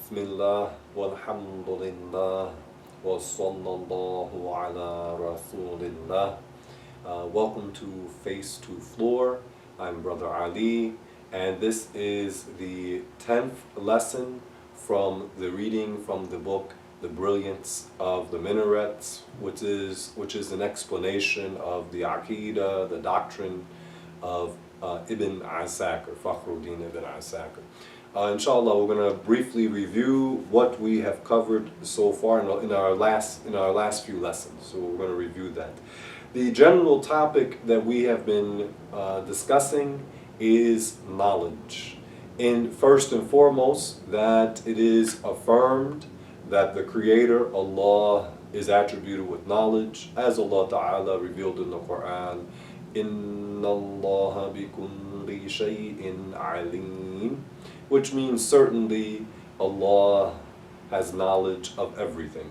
Bismillah, walhamdulillah, wa sallallahu ala rasulillah. Welcome to Face to Floor. I'm Brother Ali, and this is the 10th lesson from the reading from the book The Brilliance of the Minarets, which is an explanation of the Aqidah, the doctrine of Ibn Asakir, Fakhruddin Ibn Asakir. Inshallah, we're going to briefly review what we have covered so far in our last few lessons. So we're going to review that. The general topic that we have been discussing is knowledge. And first and foremost, that it is affirmed that the Creator, Allah, is attributed with knowledge, as Allah Ta'ala revealed in the Quran. Inna Allah bi kulli shay'in alim, which means certainly Allah has knowledge of everything.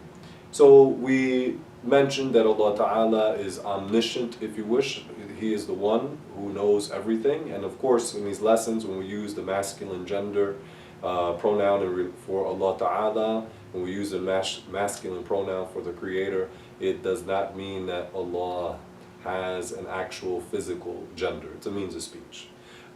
So we mentioned that Allah Ta'ala is omniscient, if you wish. He is the one who knows everything. And of course, in these lessons, when we use the masculine gender pronoun for Allah Ta'ala, when we use the masculine pronoun for the Creator, it does not mean that Allah has an actual physical gender. It's a means of speech.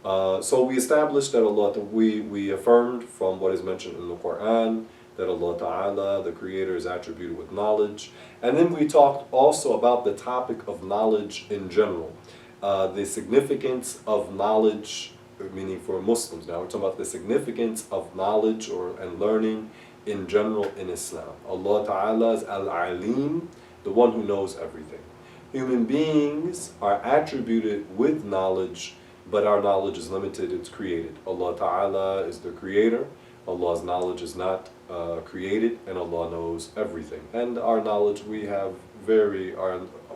So we established that we affirmed from what is mentioned in the Quran that Allah Ta'ala, the Creator, is attributed with knowledge. And then we talked also about the topic of knowledge in general. The significance of knowledge, meaning for Muslims now, we're talking about the significance of knowledge and learning in general in Islam. Allah Ta'ala is Al-Alim, the one who knows everything. Human beings are attributed with knowledge, but our knowledge is limited, it's created. Allah Ta'ala is the Creator, Allah's knowledge is not created, and Allah knows everything. And our knowledge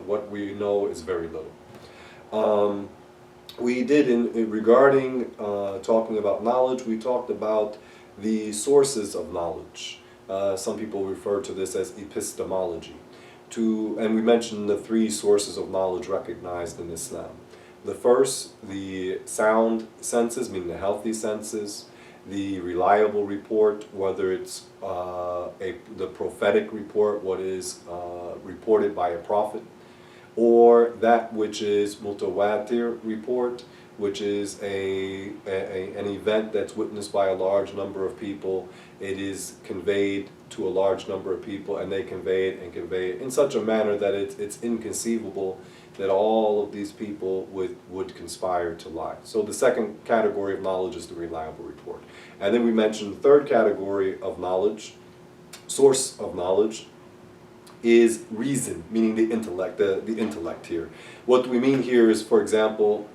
what we know is very little. We did, regarding talking about knowledge, we talked about the sources of knowledge. Some people refer to this as epistemology. And we mentioned the three sources of knowledge recognized in Islam. The first, the sound senses, meaning the healthy senses, the reliable report, whether it's the prophetic report, what is reported by a prophet, or that which is mutawatir report, which is an event that's witnessed by a large number of people. It is conveyed to a large number of people, and they convey it in such a manner that it's inconceivable that all of these people would conspire to lie. So the second category of knowledge is the reliable report. And then we mentioned the third category of knowledge, source of knowledge, is reason, meaning the intellect, the intellect here. What we mean here is, for example,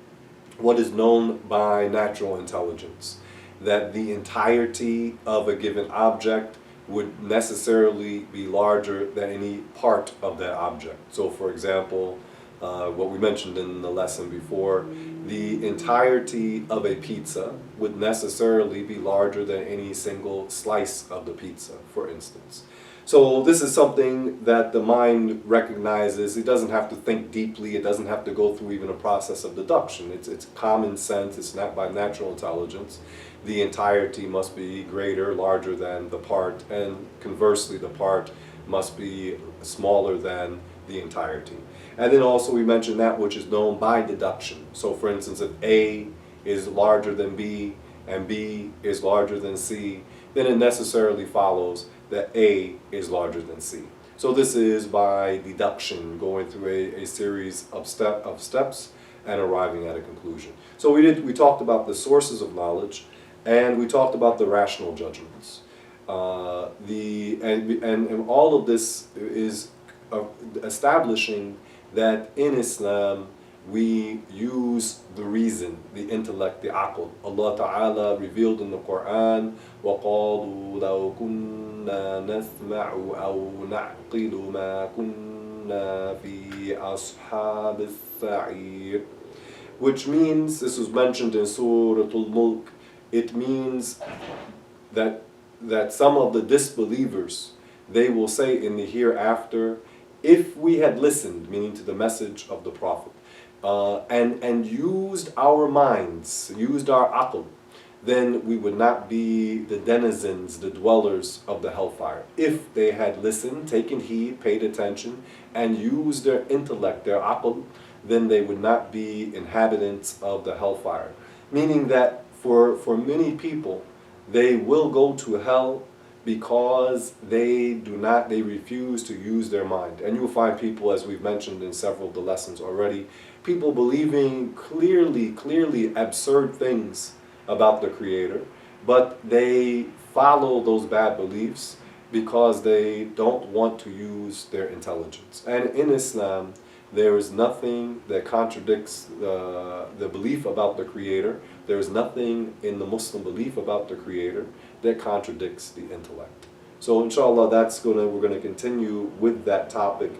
what is known by natural intelligence, that the entirety of a given object would necessarily be larger than any part of that object. So for example, what we mentioned in the lesson before, the entirety of a pizza would necessarily be larger than any single slice of the pizza, for instance. So this is something that the mind recognizes. It doesn't have to think deeply. It doesn't have to go through even a process of deduction. It's common sense. It's not by natural intelligence. The entirety must be greater, larger than the part, and conversely, the part must be smaller than the entirety. And then also we mentioned that which is known by deduction. So for instance, if A is larger than B and B is larger than C, then it necessarily follows that A is larger than C. So this is by deduction, going through a series of steps and arriving at a conclusion. So we talked about the sources of knowledge, and we talked about the rational judgments. And all of this is establishing that in Islam we use the reason, the intellect, the aql. Allah Ta'ala revealed in the Quran, وَقَالُوا لَوْ كُنَّا نَسْمَعُ أَوْ نَعْقِلُ مَا كُنَّا فِي أَصْحَابِ السَّعِيرِ. Which means, this was mentioned in Surah Al-Mulk, it means that some of the disbelievers, they will say in the hereafter, if we had listened, meaning to the message of the Prophet, and used our minds, used our aql, then we would not be the denizens, the dwellers of the hellfire. If they had listened, taken heed, paid attention, and used their intellect, their aql, then they would not be inhabitants of the hellfire. Meaning that for many people, they will go to hell because they refuse to use their mind. And you'll find people, as we've mentioned in several of the lessons already, people believing clearly absurd things about the Creator, but they follow those bad beliefs because they don't want to use their intelligence. And in Islam, there is nothing that contradicts the belief about the Creator. There is nothing in the Muslim belief about the Creator that contradicts the intellect. So inshallah, we're gonna continue with that topic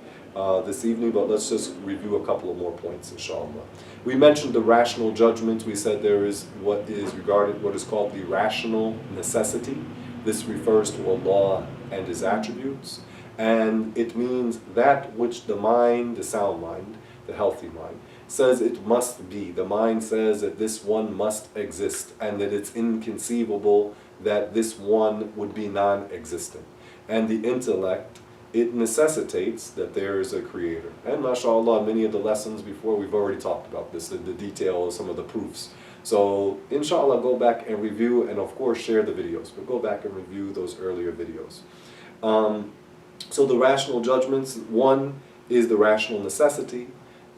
this evening, but let's just review a couple of more points, inshallah. We mentioned the rational judgment. We said there is what is called the rational necessity. This refers to Allah and His attributes, and it means that which the mind, the sound mind, the healthy mind, says it must be. The mind says that this one must exist, and that it's inconceivable that this one would be non-existent. And the intellect, it necessitates that there is a creator. And mashallah, many of the lessons before, we've already talked about this, the detail of some of the proofs. So inshallah, go back and review, and of course share the videos, but go back and review those earlier videos. So the rational judgments, one is the rational necessity.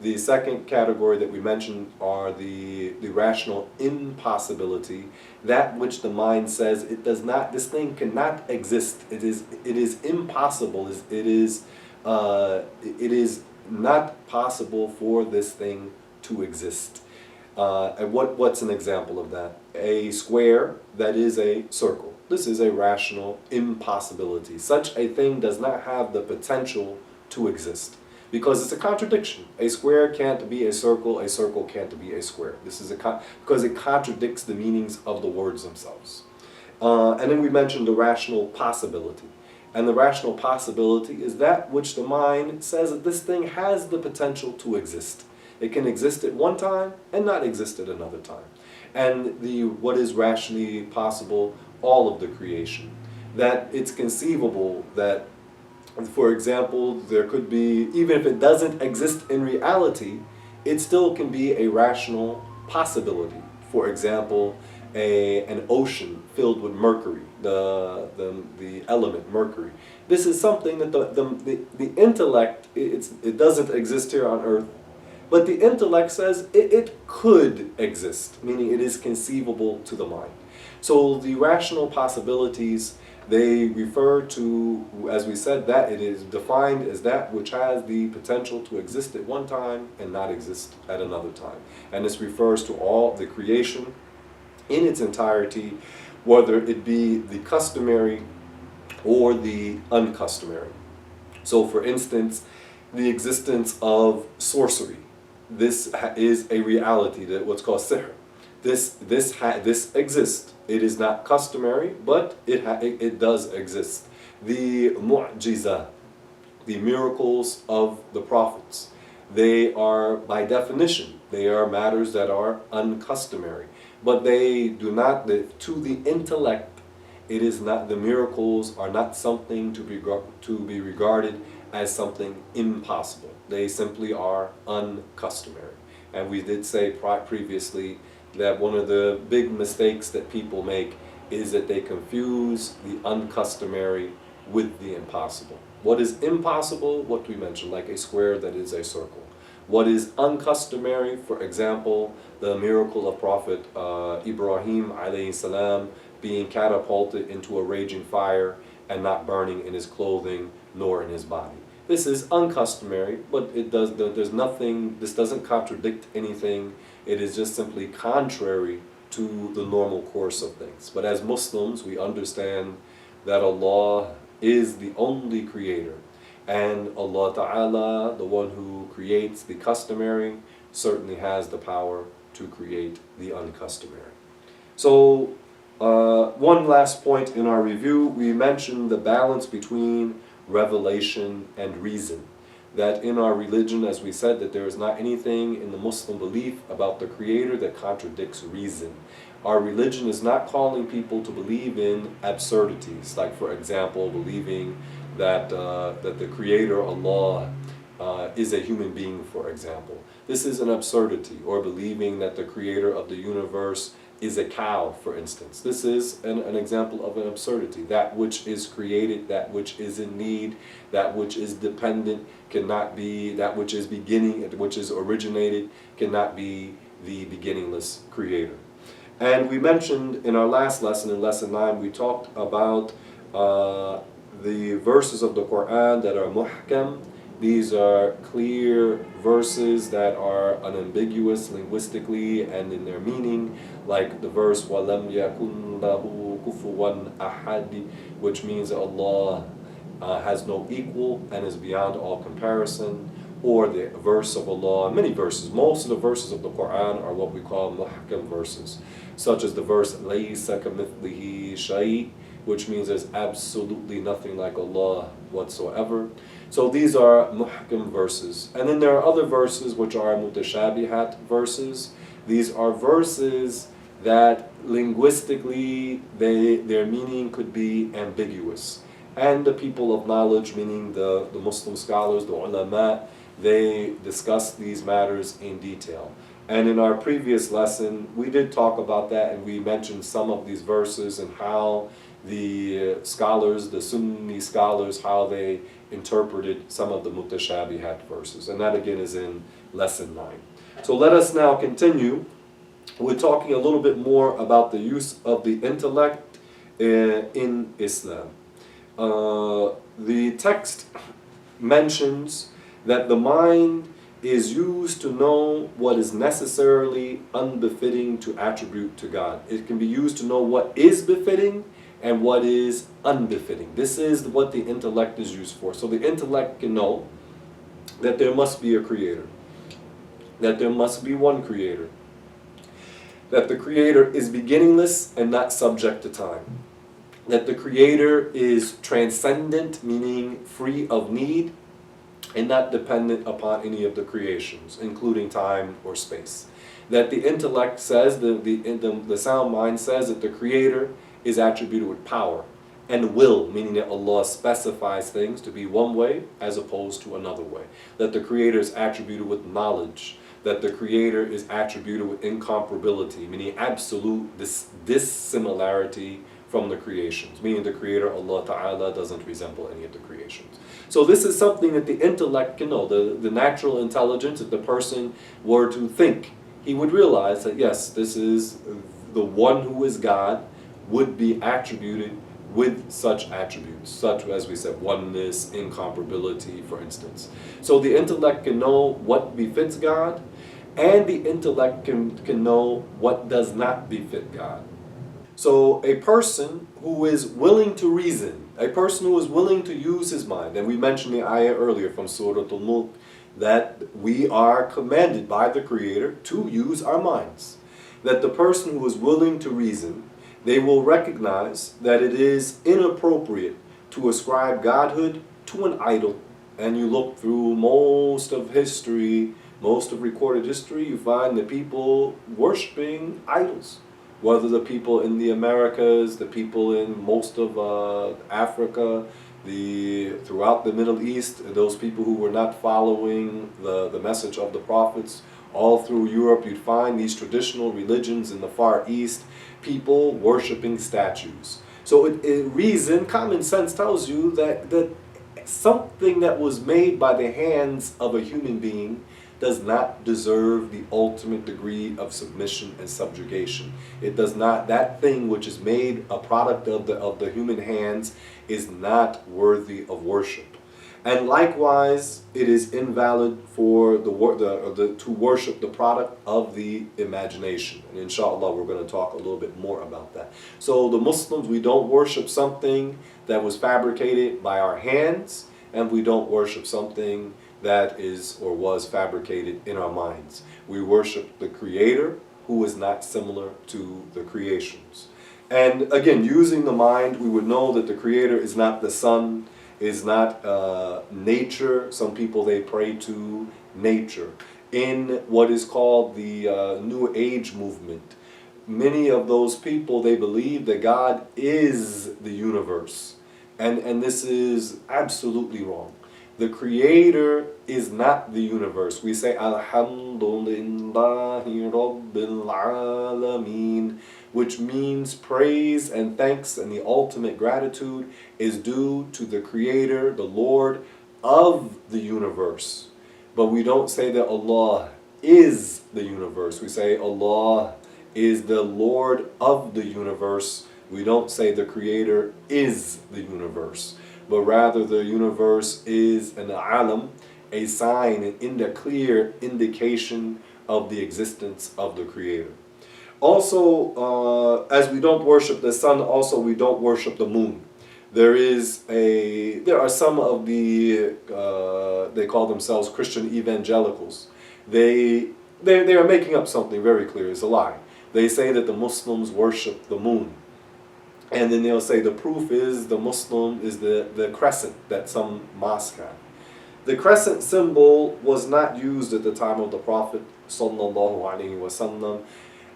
The second category that we mentioned are the rational impossibility, that which the mind says it does not, this thing cannot exist. It is impossible. It is not possible for this thing to exist. And what's an example of that? A square that is a circle. This is a rational impossibility. Such a thing does not have the potential to exist, because it's a contradiction. A square can't be a circle can't be a square. This is because it contradicts the meanings of the words themselves. And then we mentioned the rational possibility. And the rational possibility is that which the mind says that this thing has the potential to exist. It can exist at one time and not exist at another time. And what is rationally possible? All of the creation. That it's conceivable that, for example, there could be, even if it doesn't exist in reality, it still can be a rational possibility. For example, an ocean filled with mercury, the element mercury. This is something that the intellect, it doesn't exist here on earth, but the intellect says it could exist, meaning it is conceivable to the mind. So the rational possibilities, they refer to, as we said, that it is defined as that which has the potential to exist at one time and not exist at another time. And this refers to all the creation in its entirety, whether it be the customary or the uncustomary. So for instance, the existence of sorcery. This is a reality, that what's called sihr. This exists. It is not customary, but it does exist. The mu'jiza, the miracles of the prophets, they are, by definition, they are matters that are uncustomary. But they do not, to the intellect, it is not, the miracles are not something to be regarded as something impossible. They simply are uncustomary. And we did say previously that one of the big mistakes that people make is that they confuse the uncustomary with the impossible. What is impossible? What we mentioned, like a square that is a circle. What is uncustomary? For example, the miracle of Prophet Ibrahim alayhi salam being catapulted into a raging fire and not burning in his clothing nor in his body. This is uncustomary, but there's nothing, this doesn't contradict anything. It is just simply contrary to the normal course of things. But as Muslims, we understand that Allah is the only creator. And Allah Ta'ala, the one who creates the customary, certainly has the power to create the uncustomary. So, one last point in our review, we mentioned the balance between revelation and reason. that in our religion, as we said, that there is not anything in the Muslim belief about the Creator that contradicts reason. Our religion is not calling people to believe in absurdities, like for example, believing that the Creator, Allah, is a human being, for example. This is an absurdity. Or believing that the Creator of the universe is a cow, for instance. This is an example of an absurdity. That which is created, that which is in need, that which is dependent cannot be, that which is beginning, which is originated, cannot be the beginningless Creator. And we mentioned in our last lesson, in lesson 9, we talked about the verses of the Quran that are muhkam. These are clear verses that are unambiguous linguistically and in their meaning, like the verse وَلَمْ يَكُنْ لَهُ كُفُوًا أَحَدٍ, which means that Allah has no equal and is beyond all comparison. Or the verse of Allah, many verses, most of the verses of the Quran are what we call muhkam verses, such as the verse لَيْسَ كَمِثْلِهِ شَيْءٍ, which means there's absolutely nothing like Allah whatsoever. So these are muhkam verses. And then there are other verses which are mutashabihat verses. These are verses that linguistically their meaning could be ambiguous. And the people of knowledge, meaning the Muslim scholars, the ulama, they discuss these matters in detail. And in our previous lesson, we did talk about that, and we mentioned some of these verses and how the scholars, the Sunni scholars, how they interpreted some of the mutashabihat verses. And that again is in lesson 9. So let us now continue. We're talking a little bit more about the use of the intellect in Islam. The text mentions that the mind is used to know what is necessarily unbefitting to attribute to God. It can be used to know what is befitting and what is unbefitting. This is what the intellect is used for. So the intellect can know that there must be a creator, that there must be one creator, that the creator is beginningless and not subject to time, that the creator is transcendent, meaning free of need, and not dependent upon any of the creations, including time or space. That the intellect says, the sound mind says that the creator is attributed with power, and will, meaning that Allah specifies things to be one way as opposed to another way. That the creator is attributed with knowledge, that the creator is attributed with incomparability, meaning absolute dissimilarity from the creations, meaning the creator, Allah Ta'ala, doesn't resemble any of the creations. So this is something that the intellect can know, the natural intelligence. If the person were to think, he would realize that yes, this is the one who is God, would be attributed with such attributes, such as we said, oneness, incomparability, for instance. So the intellect can know what befits God, and the intellect can know what does not befit God. So a person who is willing to reason, a person who is willing to use his mind, and we mentioned the ayah earlier from Surah Al-Mulk, that we are commanded by the Creator to use our minds. That the person who is willing to reason, they will recognize that it is inappropriate to ascribe godhood to an idol. And you look through most of history, most of recorded history, you find the people worshiping idols. Whether the people in the Americas, the people in most of Africa, throughout the Middle East, those people who were not following the message of the prophets, all through Europe, you'd find these traditional religions in the Far East, people worshiping statues. So reason, common sense tells you that something that was made by the hands of a human being does not deserve the ultimate degree of submission and subjugation. It does not, that thing which is made a product of the human hands is not worthy of worship. And likewise, it is invalid for to worship the product of the imagination. And inshallah, we're going to talk a little bit more about that. So the Muslims, we don't worship something that was fabricated by our hands, and we don't worship something that is or was fabricated in our minds. We worship the Creator, who is not similar to the creations. And again, using the mind, we would know that the Creator is not the sun, is not nature. Some people, they pray to nature. In what is called the New Age movement, many of those people, they believe that God is the universe. And this is absolutely wrong. The creator is not the universe. We say Alhamdulillahi Rabbil Alameen, which means praise and thanks and the ultimate gratitude is due to the creator, the Lord of the universe. But we don't say that Allah is the universe. We say Allah is the Lord of the universe. We don't say the creator is the universe, but rather the universe is an alam, a sign, a clear indication of the existence of the creator. Also, as we don't worship the sun, also we don't worship the moon. There are some of the they call themselves Christian evangelicals. They are making up something very clear. It's a lie. They say that the Muslims worship the moon. And then they'll say the proof is the Muslim is the crescent that some mosques have. The crescent symbol was not used at the time of the Prophet sallallahu alaihi wasallam,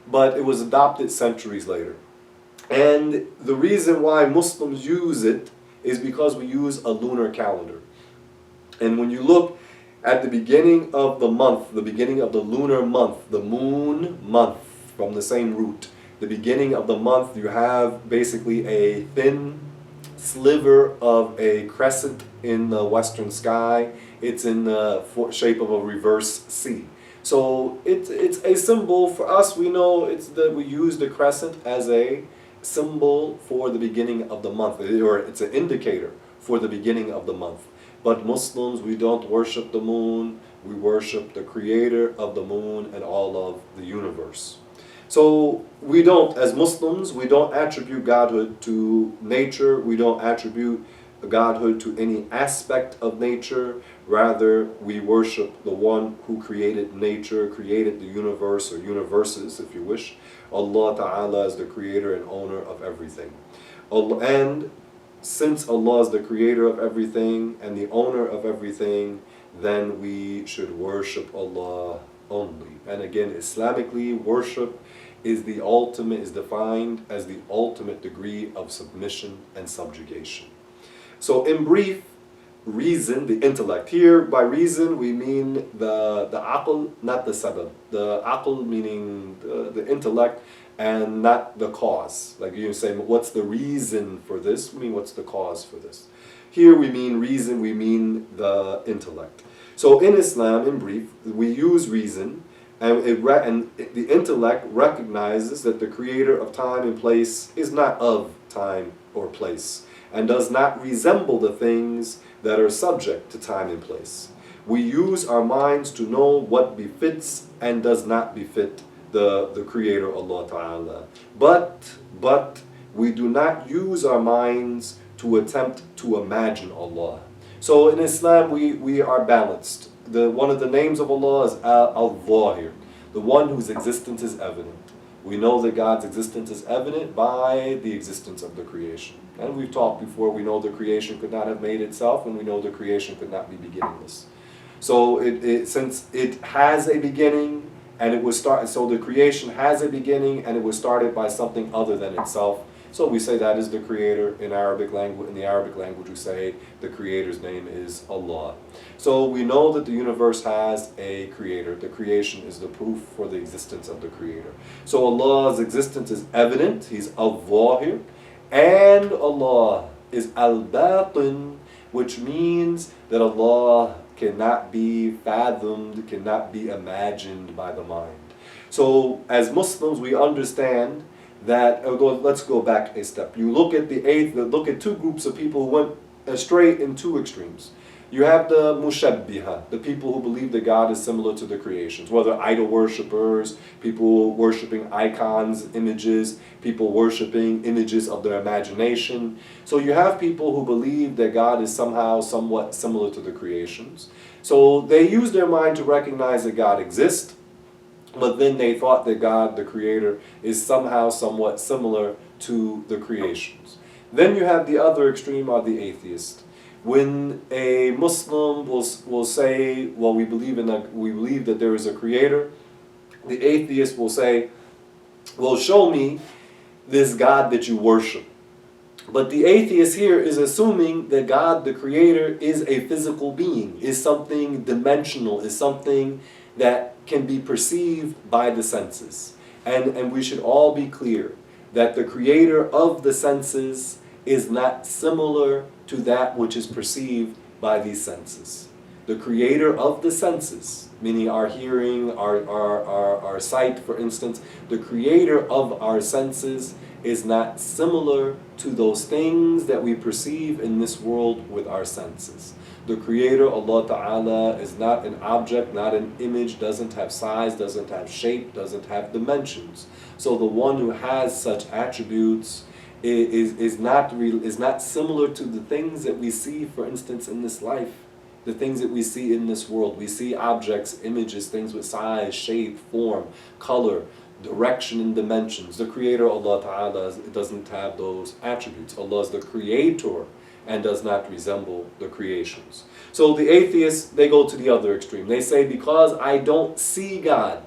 but it was adopted centuries later. And the reason why Muslims use it is because we use a lunar calendar. And when you look at the beginning of the month, the beginning of the lunar month, the moon month, from the same root, the beginning of the month, you have basically a thin sliver of a crescent in the western sky. It's in the shape of a reverse C. So it's a symbol for us. We know it's that we use the crescent as a symbol for the beginning of the month, or it's an indicator for the beginning of the month. But Muslims, we don't worship the moon. We worship the creator of the moon and all of the universe. So we don't, as Muslims, we don't attribute godhood to nature. We don't attribute godhood to any aspect of nature. Rather, we worship the one who created nature, created the universe, or universes, if you wish. Allah Ta'ala is the creator and owner of everything. And since Allah is the creator of everything and the owner of everything, then we should worship Allah only. And again, Islamically, worship is defined as the ultimate degree of submission and subjugation. So in brief, reason, the intellect. Here, by reason, we mean the aql, not the sabab. The aql meaning the intellect and not the cause. Like you say, what's the reason for this? We mean, what's the cause for this? Here we mean reason, we mean the intellect. So in Islam, in brief, we use reason, and the intellect recognizes that the creator of time and place is not of time or place, and does not resemble the things that are subject to time and place. We use our minds to know what befits and does not befit the creator Allah Ta'ala. But we do not use our minds to attempt to imagine Allah. So in Islam we are balanced. One of the names of Allah is Al-Zahir, the one whose existence is evident. We know that God's existence is evident by the existence of the creation. And we've talked before, we know the creation could not have made itself, and we know the creation could not be beginningless. So since it has a beginning, and it was so the creation has a beginning, and it was started by something other than itself. So we say that is the creator in Arabic language. In the Arabic language, we say the creator's name is Allah. So we know that the universe has a creator. The creation is the proof for the existence of the creator. So Allah's existence is evident. He's Al-Zahir. And Allah is Al-Batin, which means that Allah cannot be fathomed, cannot be imagined by the mind. So as Muslims, we understand that, let's go back a step. You look at look at two groups of people who went astray in two extremes. You have the Mushabbiha, the people who believe that God is similar to the creations, whether idol worshippers, people worshipping icons, images, people worshipping images of their imagination. So you have people who believe that God is somehow somewhat similar to the creations. So they use their mind to recognize that God exists, but then they thought that God, the creator, is somehow somewhat similar to the creations. Then you have the other extreme, are the atheists. When a Muslim will say, well, we believe that there is a creator, the atheist will say, well, show me this God that you worship. But the atheist here is assuming that God, the creator, is a physical being, is something dimensional, is something that can be perceived by the senses. And we should all be clear that the creator of the senses is not similar to that which is perceived by these senses. The creator of the senses, meaning our hearing, our sight, for instance, the creator of our senses is not similar to those things that we perceive in this world with our senses. The creator, Allah Ta'ala, is not an object, not an image, doesn't have size, doesn't have shape, doesn't have dimensions. So the one who has such attributes is not similar to the things that we see, for instance, in this life. The things that we see in this world. We see objects, images, things with size, shape, form, color, direction, and dimensions. The creator, Allah Ta'ala, doesn't have those attributes. Allah is the creator and does not resemble the creations. So the atheists, they go to the other extreme. They say, because I don't see God,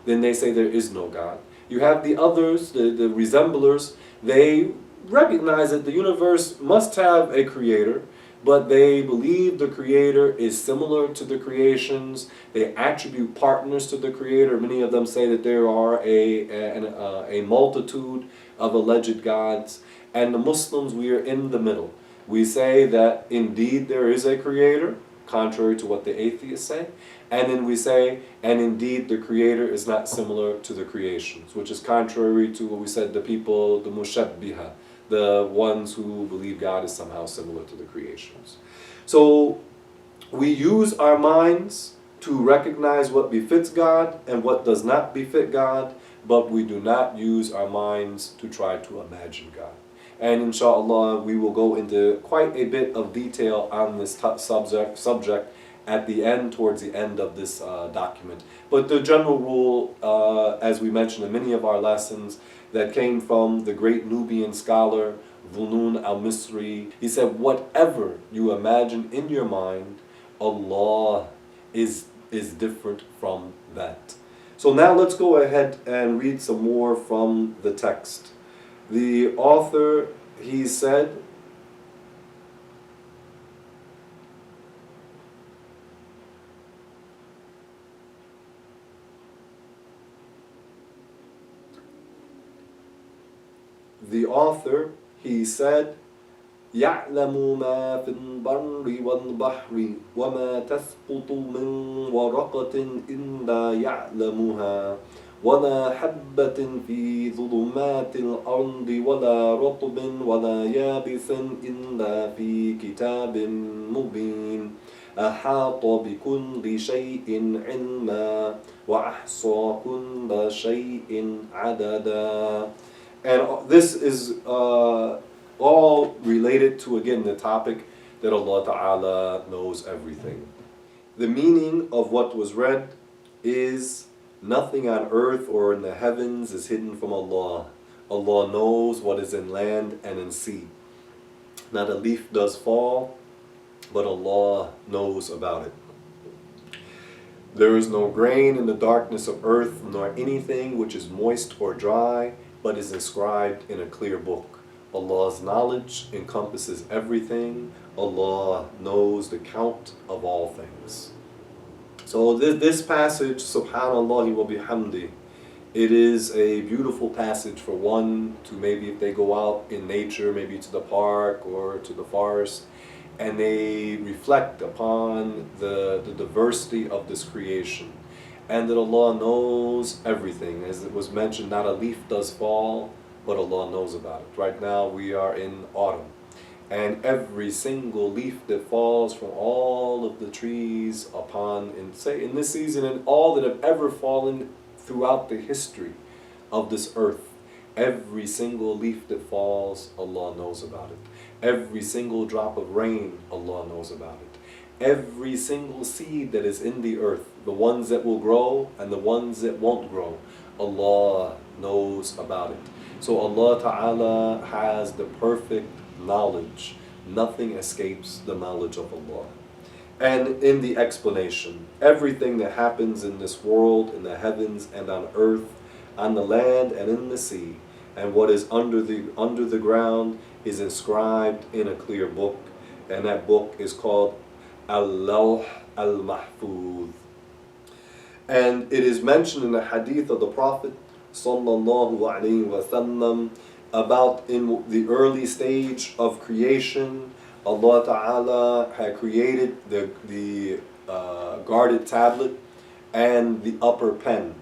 then they say there is no God. You have the others, the resemblers, they recognize that the universe must have a creator, but they believe the creator is similar to the creations. They attribute partners to the creator. Many of them say that there are a multitude of alleged gods. And the Muslims, we are in the middle. We say that indeed there is a creator, contrary to what the atheists say. And then we say, and indeed the creator is not similar to the creations, which is contrary to what we said, the people, the mushabbiha, the ones who believe God is somehow similar to the creations. So we use our minds to recognize what befits God and what does not befit God, but we do not use our minds to try to imagine God. And inshallah, we will go into quite a bit of detail on this subject at the end, towards the end of this document. But the general rule, as we mentioned in many of our lessons, that came from the great Nubian scholar Dhunun al-Misri. He said, whatever you imagine in your mind, Allah is different from that. So now let's go ahead and read some more from the text. The author, he said, يَعْلَمُ مَا فِي الْبَرِّ وَالْبَحْرِ وَمَا تَسْقُطُ مِنْ وَرَقَةٍ إِلَّا يَعْلَمُهَا وَلَا حَبَّةٍ فِي ظُلُمَاتِ الْأَرْضِ وَلَا رَطْبٍ وَلَا يَابِسٍ إِلَّا فِي كِتَابٍ مُبِينٍ أَحَاطَ بِكُلِّ شَيْءٍ عِلْمًا وَأَحْصَى كُلَّ شَيْءٍ عَدَدًا. And this is all related to, again, the topic that Allah Ta'ala knows everything. The meaning of what was read is nothing on earth or in the heavens is hidden from Allah. Allah knows what is in land and in sea. Not a leaf does fall, but Allah knows about it. There is no grain in the darkness of earth, nor anything which is moist or dry, but is inscribed in a clear book. Allah's knowledge encompasses everything. Allah knows the count of all things. So this passage, subhanallah wa bihamdi, it is a beautiful passage for one to, maybe if they go out in nature, maybe to the park or to the forest, and they reflect upon the diversity of this creation, and that Allah knows everything. As it was mentioned, not a leaf does fall, but Allah knows about it. Right now we are in autumn, and every single leaf that falls from all of the trees in this season, and all that have ever fallen throughout the history of this earth, every single leaf that falls, Allah knows about it. Every single drop of rain, Allah knows about it. Every single seed that is in the earth, the ones that will grow and the ones that won't grow, Allah knows about it. So Allah Ta'ala has the perfect knowledge, Nothing escapes the knowledge of Allah. And in the explanation, everything that happens in this world, in the heavens and on earth, on the land and in the sea, and what is under the ground is inscribed in a clear book, and that book is called Al-Lawh Al-Mahfuz. And it is mentioned in the hadith of the Prophet sallallahu alaihi wasallam about in the early stage of creation, Allah Ta'ala had created the guarded tablet and the upper pen.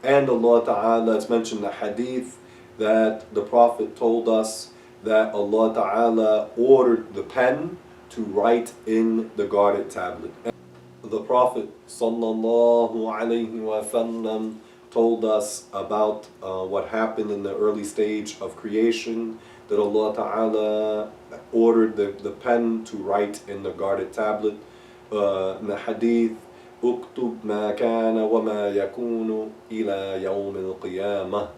And Allah Ta'ala, it's mentioned in the hadith that the Prophet told us that Allah Ta'ala ordered the pen to write in the guarded tablet. The Prophet sallallahu alaihi wasallam told us about what happened in the early stage of creation, that Allah Ta'ala ordered the pen to write in the guarded tablet. In the hadith, "Uktub ma kana wa ma yakunu ila yawm al-qiyamah,"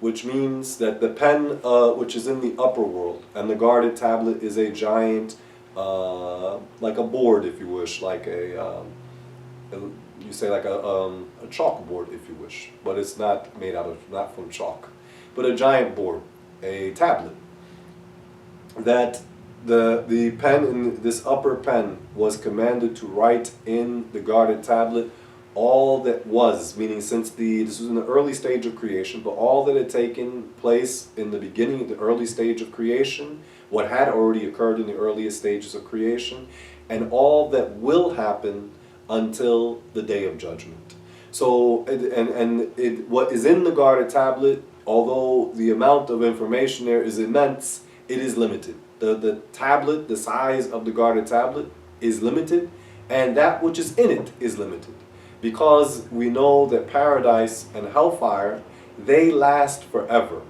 which means that the pen which is in the upper world and the guarded tablet is a giant like a board, if you wish, like you say like a chalkboard, if you wish, but it's not made out of, not from chalk, but a giant board, a tablet. That the pen in this upper pen was commanded to write in the guarded tablet all that was, meaning since this was in the early stage of creation, but all that had taken place in the beginning, the early stage of creation, what had already occurred in the earliest stages of creation, and all that will happen until the day of judgment. So, what is in the guarded tablet, although the amount of information there is immense, it is limited. The tablet, the size of the guarded tablet is limited, and that which is in it is limited. Because we know that paradise and hellfire, they last forever.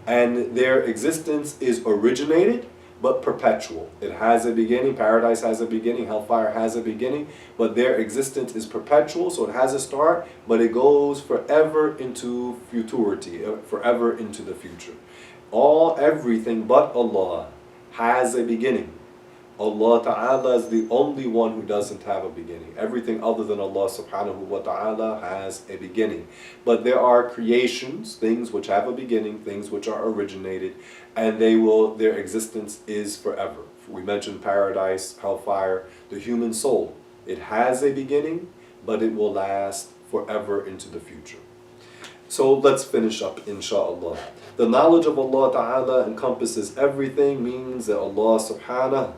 And their existence is originated, but perpetual. It has a beginning, paradise has a beginning, hellfire has a beginning, but their existence is perpetual, so it has a start, but it goes forever into futurity, forever into the future. Everything but Allah has a beginning. Allah Ta'ala is the only one who doesn't have a beginning. Everything other than Allah Subhanahu wa Ta'ala has a beginning. But there are creations, things which have a beginning, things which are originated, and their existence is forever. We mentioned paradise, hellfire, the human soul. It has a beginning, but it will last forever into the future. So let's finish up, inshaAllah. The knowledge of Allah Ta'ala encompasses everything, means that Allah Subhanahu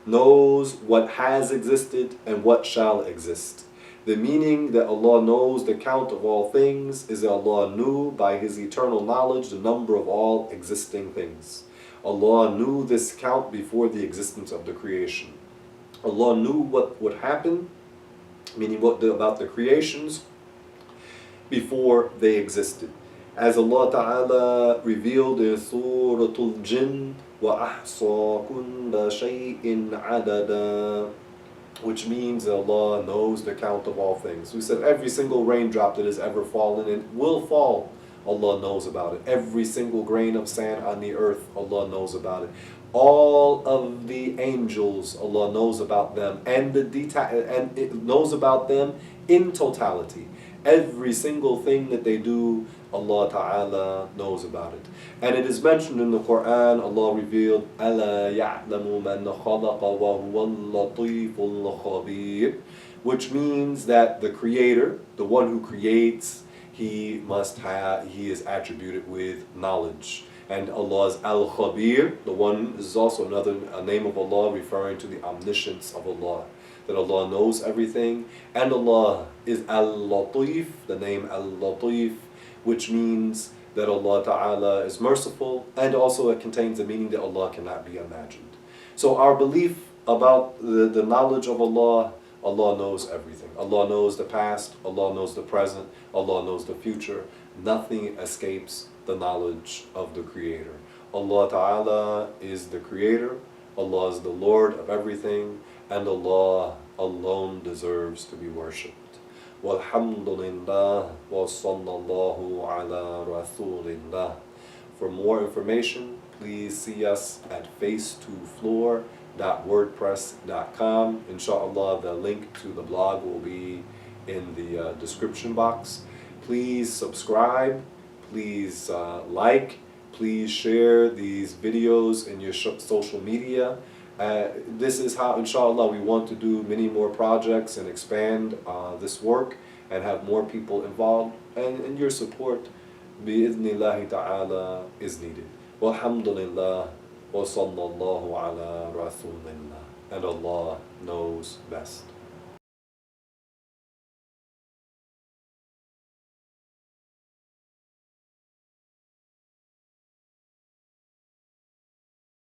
knows what has existed and what shall exist. The meaning that Allah knows the count of all things is that Allah knew by His eternal knowledge the number of all existing things. Allah knew this count before the existence of the creation. Allah knew what would happen, meaning about the creations, before they existed. As Allah Ta'ala revealed in Suratul Jinn, وَأَحْصَى كُلَّ شَيْءٍ عَدَدًا, which means that Allah knows the count of all things. We said every single raindrop that has ever fallen and will fall, Allah knows about it. Every single grain of sand on the earth, Allah knows about it. All of the angels, Allah knows about them, and it knows about them in totality. Every single thing that they do, Allah Ta'ala knows about it. And it is mentioned in the Quran, Allah revealed, أَلَا يَعْلَمُ مَنْ خَلَقَ وَهُوَ اللَّطِيفُ الْخَبِيرُ, which means that the Creator, the one who creates, He is attributed with knowledge. And Allah is Al-Khabir, the one is also a name of Allah referring to the omniscience of Allah, that Allah knows everything. And Allah is Al-Latif, the name Al-Latif, which means that Allah Ta'ala is merciful, and also it contains the meaning that Allah cannot be imagined. So our belief about the knowledge of Allah, Allah knows everything. Allah knows the past, Allah knows the present, Allah knows the future. Nothing escapes the knowledge of the Creator. Allah Ta'ala is the Creator, Allah is the Lord of everything, and Allah alone deserves to be worshipped. Walhamdulillah wa sallallahu ala rasulillah. For more information, please see us at Face to Floor www.wordpress.com. Inshallah, the link to the blog will be in the description box. Please subscribe, please like, please share these videos in your social media. This is how, inshallah, we want to do many more projects and expand this work and have more people involved. And your support, bi'idhnillahi ta'ala, is needed. Walhamdulillah, wa sallallahu ala rasulillah. And Allah knows best.